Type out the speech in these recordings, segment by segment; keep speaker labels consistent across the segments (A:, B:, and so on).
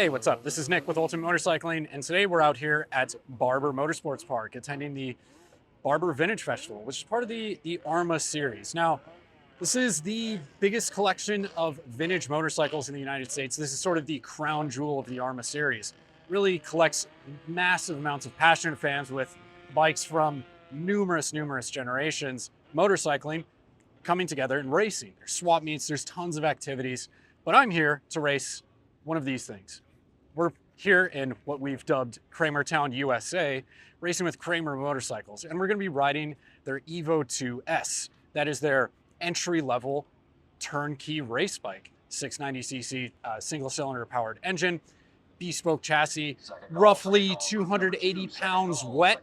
A: Hey, what's up? This is Nick with Ultimate Motorcycling, and today we're out here at Barber Motorsports Park attending the Barber Vintage Festival, which is part of the ARMA series. Now, this is the biggest collection of vintage motorcycles in the United States. This is sort of the crown jewel of the ARMA series. Really collects massive amounts of passionate fans with bikes from numerous generations, motorcycling, coming together and racing. There's swap meets, there's tons of activities, but I'm here to race one of these things. We're here in what we've dubbed Krämer Town, USA, racing with Krämer motorcycles, and we're going to be riding their EVO2-690S. That is their entry-level turnkey race bike, 690cc single-cylinder powered engine, bespoke chassis, roughly 280 pounds wet,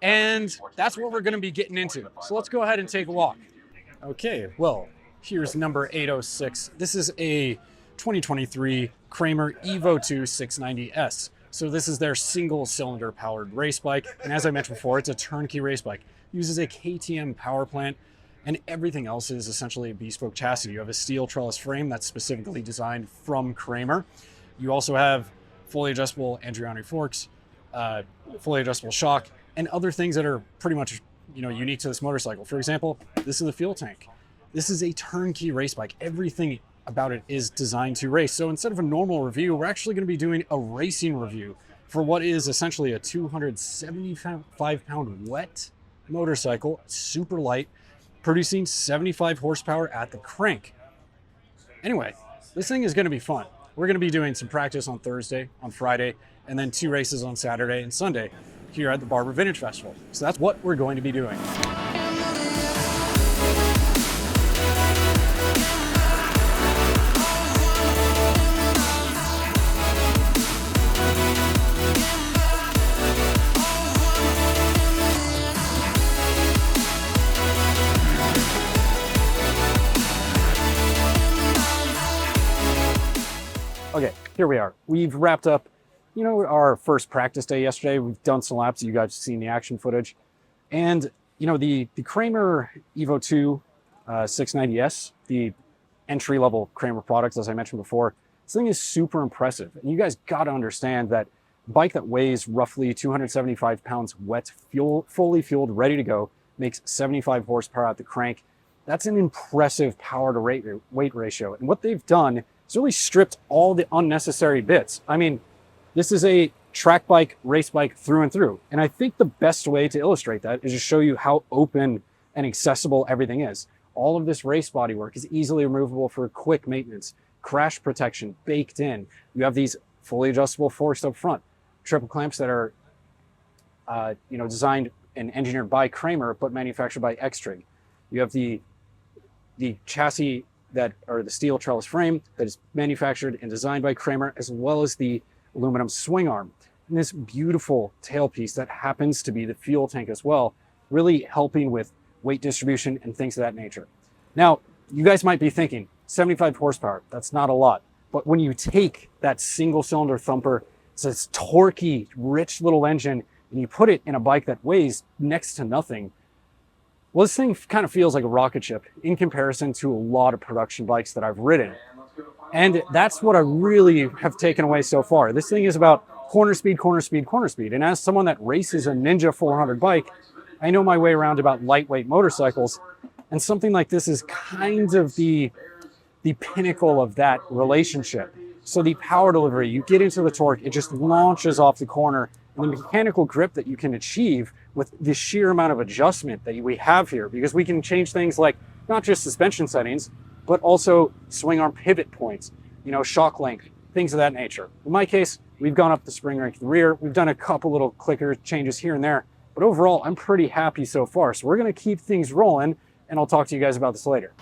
A: and that's what we're going to be getting into. So let's go ahead and take a walk. Okay, well, here's number 806. This is a 2023 Krämer EVO2-690S. So this is their single cylinder powered race bike. And as I mentioned before, it's a turnkey race bike. Uses a KTM power plant, and everything else is essentially a bespoke chassis. You have a steel trellis frame that's specifically designed from Krämer. You also have fully adjustable Andreoni forks, fully adjustable shock, and other things that are pretty much unique to this motorcycle. For example, this is the fuel tank. This is a turnkey race bike. Everything about it is designed to race. So instead of a normal review, we're actually going to be doing a racing review for what is essentially a 275 pound wet motorcycle, super light, producing 75 horsepower at the crank. Anyway, this thing is going to be fun. We're going to be doing some practice on Thursday, on Friday, and then 2 races on Saturday and Sunday here at the Barber Vintage Festival. So that's what we're going to be doing. Okay, here we are. We've wrapped up, our first practice day yesterday. We've done some laps. You guys have seen the action footage. And, the Krämer EVO2-690S, the entry-level Krämer product, as I mentioned before, this thing is super impressive. And you guys got to understand that a bike that weighs roughly 275 pounds wet, fully fueled, ready to go, makes 75 horsepower at the crank. That's an impressive power to weight ratio. And what they've done, it's really stripped all the unnecessary bits. I mean, this is a track bike, race bike through and through. And I think the best way to illustrate that is to show you how open and accessible everything is. All of this race bodywork is easily removable for quick maintenance, crash protection baked in. You have these fully adjustable forks up front, triple clamps that are, designed and engineered by Krämer, but manufactured by X-Trig. You have the chassis or the steel trellis frame that is manufactured and designed by Krämer, as well as the aluminum swing arm. And this beautiful tailpiece that happens to be the fuel tank as well, really helping with weight distribution and things of that nature. Now, you guys might be thinking, 75 horsepower, that's not a lot. But when you take that single cylinder thumper, it's this torquey, rich little engine, and you put it in a bike that weighs next to nothing, well, this thing kind of feels like a rocket ship in comparison to a lot of production bikes that I've ridden. And that's what I really have taken away so far. This thing is about corner speed, corner speed, corner speed. And as someone that races a Ninja 400 bike, I know my way around about lightweight motorcycles. And something like this is kind of the pinnacle of that relationship. So the power delivery, you get into the torque, it just launches off the corner. And the mechanical grip that you can achieve with the sheer amount of adjustment that we have here, because we can change things like not just suspension settings, but also swing arm pivot points, shock length, things of that nature. In my case, we've gone up the spring rake at the rear. We've done a couple little clicker changes here and there, but overall, I'm pretty happy so far. So we're going to keep things rolling, and I'll talk to you guys about this later.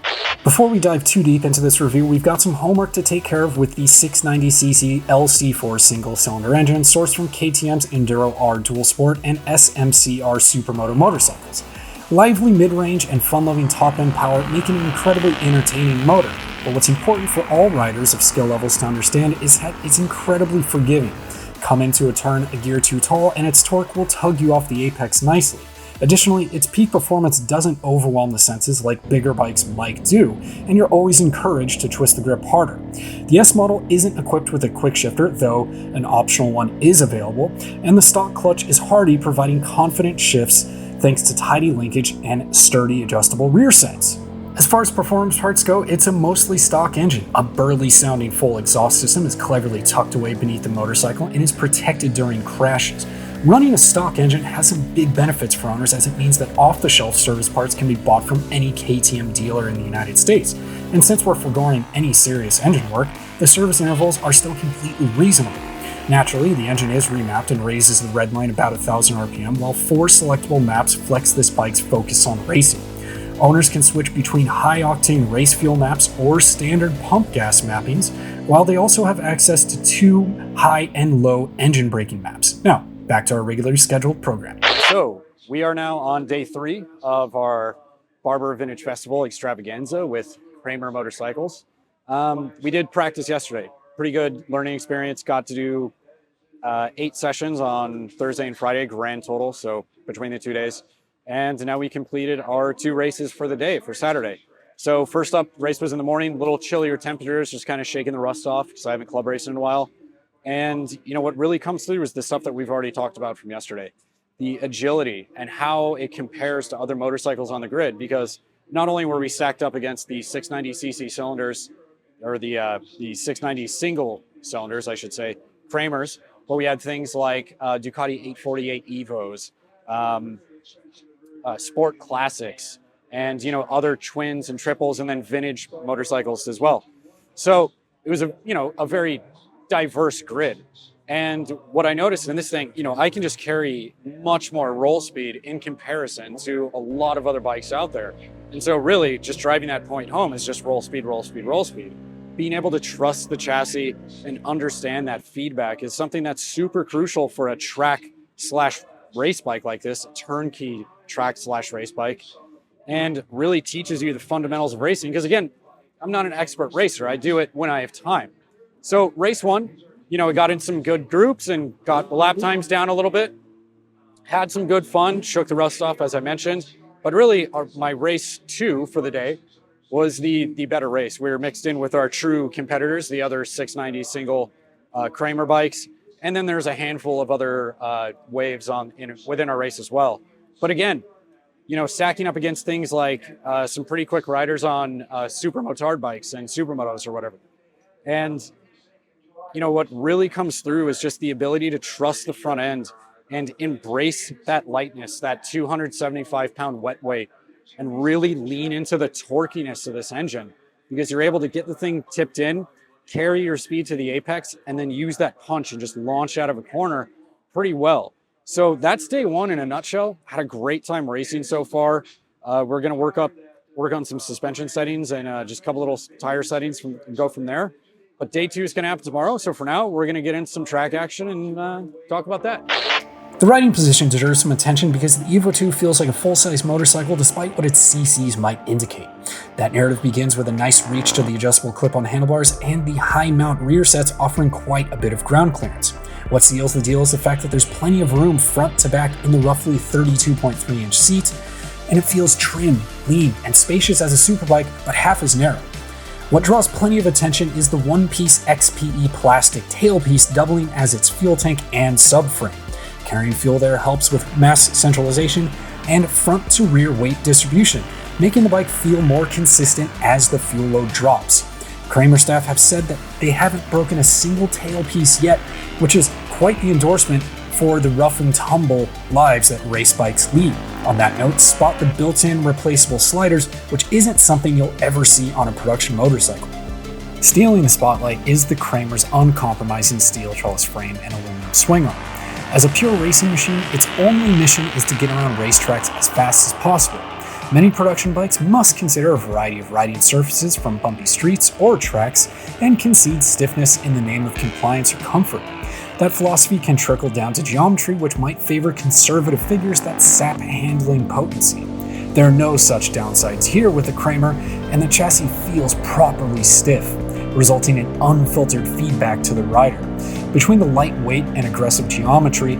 A: Before we dive too deep into this review, we've got some homework to take care of with the 690cc LC4 single-cylinder engine sourced from KTM's Enduro R Dual Sport and SMCR Supermoto motorcycles. Lively mid-range and fun-loving top-end power make it an incredibly entertaining motor, but what's important for all riders of skill levels to understand is that it's incredibly forgiving. Come into a turn a gear too tall and its torque will tug you off the apex nicely.
B: Additionally, its peak performance doesn't overwhelm the senses like bigger bikes might do, and you're always encouraged to twist the grip harder. The S model isn't equipped with a quick shifter, though an optional one is available, and the stock clutch is hardy, providing confident shifts thanks to tidy linkage and sturdy adjustable rear sets. As far as performance parts go, it's a mostly stock engine. A burly sounding full exhaust system is cleverly tucked away beneath the motorcycle and is protected during crashes. Running a stock engine has some big benefits for owners, as it means that off-the-shelf service parts can be bought from any KTM dealer in the United States. And since we're foregoing any serious engine work, the service intervals are still completely reasonable. Naturally, the engine is remapped and raises the red line about 1,000 RPM, while 4 selectable maps flex this bike's focus on racing. Owners can switch between high-octane race fuel maps or standard pump gas mappings, while they also have access to 2 high and low engine braking maps. Now, back to our regularly scheduled program.
A: So, we are now on day 3 of our Barber Vintage Festival extravaganza with Krämer Motorcycles. We did practice yesterday. Pretty good learning experience. Got to do 8 sessions on Thursday and Friday, grand total, so between the 2 days. And now we completed our 2 races for the day, for Saturday. So first up, race was in the morning, a little chillier temperatures, just kind of shaking the rust off because I haven't club raced in a while. And you know what really comes through is the stuff that we've already talked about from yesterday. The agility and how it compares to other motorcycles on the grid, because not only were we stacked up against the 690cc cylinders, or the 690 single cylinders, I should say, Krämers, but we had things like Ducati 848 Evos, Sport Classics, and other twins and triples, and then vintage motorcycles as well. So it was a very diverse grid. And what I noticed in this thing, I can just carry much more roll speed in comparison to a lot of other bikes out there. And so really just driving that point home is just roll speed, roll speed, roll speed. Being able to trust the chassis and understand that feedback is something that's super crucial for a track/race bike like this, a turnkey track/race bike, and really teaches you the fundamentals of racing. Because again, I'm not an expert racer. I do it when I have time. So race 1, we got in some good groups and got the lap times down a little bit. Had some good fun, shook the rust off, as I mentioned. But really, my race 2 for the day was the better race. We were mixed in with our true competitors, the other 690 single Krämer bikes. And then there's a handful of other waves within our race as well. But again, stacking up against things like some pretty quick riders on super motard bikes and supermotos or whatever. And what really comes through is just the ability to trust the front end and embrace that lightness, that 275-pound wet weight, and really lean into the torquiness of this engine, because you're able to get the thing tipped in, carry your speed to the apex, and then use that punch and just launch out of a corner pretty well. So that's day 1 in a nutshell. Had a great time racing so far. We're going to work on some suspension settings and just a couple little tire settings and go from there. But day 2 is going to happen tomorrow. So for now, we're going to get into some track action and talk about that.
B: The riding position deserves some attention because the Evo 2 feels like a full-size motorcycle despite what its CCs might indicate. That narrative begins with a nice reach to the adjustable clip-on handlebars and the high-mount rear sets offering quite a bit of ground clearance. What seals the deal is the fact that there's plenty of room front to back in the roughly 32.3-inch seat, and it feels trim, lean, and spacious as a superbike, but half as narrow. What draws plenty of attention is the one-piece XPE plastic tailpiece doubling as its fuel tank and subframe. Carrying fuel there helps with mass centralization and front-to-rear weight distribution, making the bike feel more consistent as the fuel load drops. Krämer staff have said that they haven't broken a single tailpiece yet, which is quite the endorsement for the rough and tumble lives that race bikes lead. On that note, spot the built-in replaceable sliders, which isn't something you'll ever see on a production motorcycle. Stealing the spotlight is the Krämer's uncompromising steel trellis frame and aluminum swingarm. As a pure racing machine, its only mission is to get around racetracks as fast as possible. Many production bikes must consider a variety of riding surfaces from bumpy streets or tracks and concede stiffness in the name of compliance or comfort. That philosophy can trickle down to geometry, which might favor conservative figures that sap handling potency. There are no such downsides here with the Krämer, and the chassis feels properly stiff, resulting in unfiltered feedback to the rider. Between the lightweight and aggressive geometry,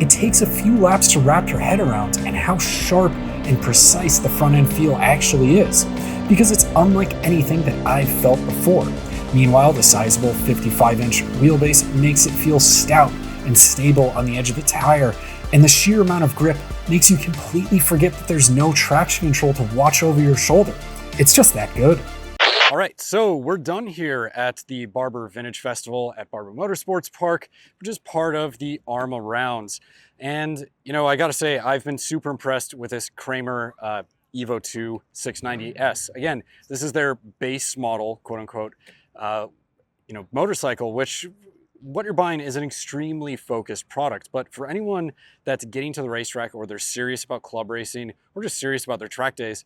B: it takes a few laps to wrap your head around and how sharp and precise the front end feel actually is, because it's unlike anything that I've felt before. Meanwhile, the sizable 55-inch wheelbase makes it feel stout and stable on the edge of the tire, and the sheer amount of grip makes you completely forget that there's no traction control to watch over your shoulder. It's just that good.
A: All right, so we're done here at the Barber Vintage Festival at Barber Motorsports Park, which is part of the ARMA rounds. And, you know, I gotta say, I've been super impressed with this Krämer EVO2-690S. Again, this is their base model, quote unquote, motorcycle, which what you're buying is an extremely focused product. But for anyone that's getting to the racetrack, or they're serious about club racing, or just serious about their track days,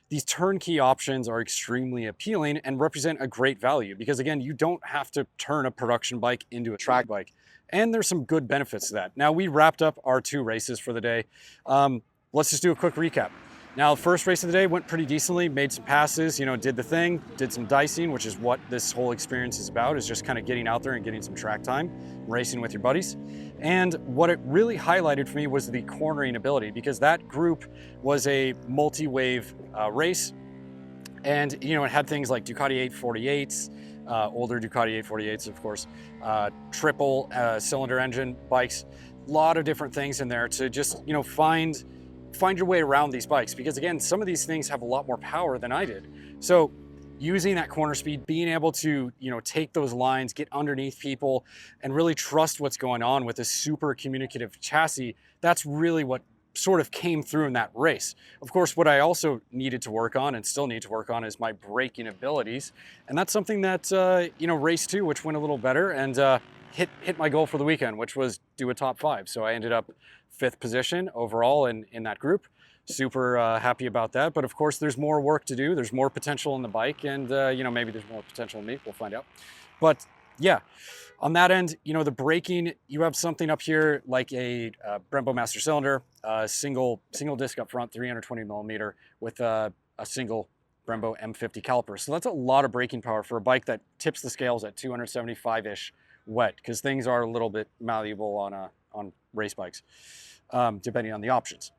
A: these turnkey options are extremely appealing and represent a great value, because again, you don't have to turn a production bike into a track bike. And there's some good benefits to that. Now, we wrapped up our 2 races for the day. Let's just do a quick recap. Now, the first race of the day went pretty decently, made some passes, did the thing, did some dicing, which is what this whole experience is about, is just kind of getting out there and getting some track time, racing with your buddies. And what it really highlighted for me was the cornering ability, because that group was a multi-wave race. And, it had things like Ducati 848s, older Ducati 848s, of course, triple cylinder engine bikes, a lot of different things in there to just, find your way around these bikes, because again, some of these things have a lot more power than I did. So using that corner speed, being able to, take those lines, get underneath people, and really trust what's going on with this super communicative chassis, that's really what sort of came through in that race. Of course, what I also needed to work on, and still need to work on, is my braking abilities. And that's something that, race 2, which went a little better, and hit my goal for the weekend, which was do a top 5. So I ended up 5th position overall in that group. Super happy about that. But of course, there's more work to do. There's more potential in the bike, and maybe there's more potential in me. We'll find out. But yeah, on that end, the braking, you have something up here like a Brembo Master Cylinder, single disc up front, 320 millimeter with a single Brembo M50 caliper. So that's a lot of braking power for a bike that tips the scales at 275-ish wet, because things are a little bit malleable on race bikes, depending on the options.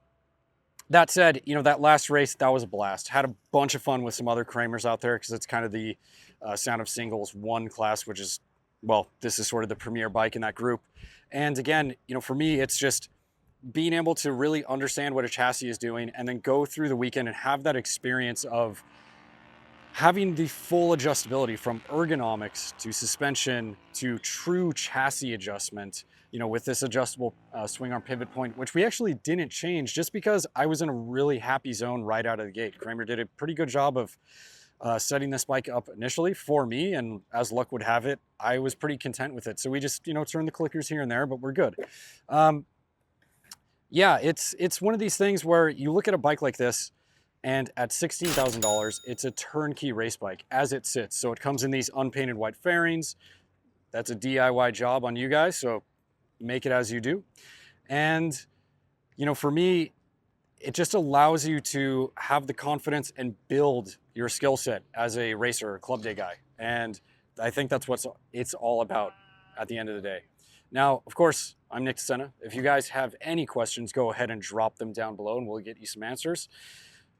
A: That said, that last race, that was a blast. Had a bunch of fun with some other Krämers out there, because it's kind of the Sound of Singles 1 class, which is, well, this is sort of the premier bike in that group. And again, for me, it's just being able to really understand what a chassis is doing, and then go through the weekend and have that experience of having the full adjustability, from ergonomics to suspension to true chassis adjustment, with this adjustable swing arm pivot point, which we actually didn't change just because I was in a really happy zone right out of the gate. Krämer did a pretty good job of setting this bike up initially for me, and as luck would have it, I was pretty content with it. So we just, turn the clickers here and there, but we're good. Yeah, it's one of these things where you look at a bike like this, and at $16,000, it's a turnkey race bike as it sits. So it comes in these unpainted white fairings. That's a DIY job on you guys, so make it as you do. And, for me, it just allows you to have the confidence and build your skill set as a racer or club day guy. And I think that's what it's all about at the end of the day. Now, of course, I'm Nick Senna. If you guys have any questions, go ahead and drop them down below and we'll get you some answers.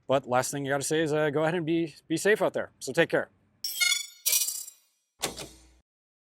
A: But last thing you got to say is go ahead and be safe out there. So take care.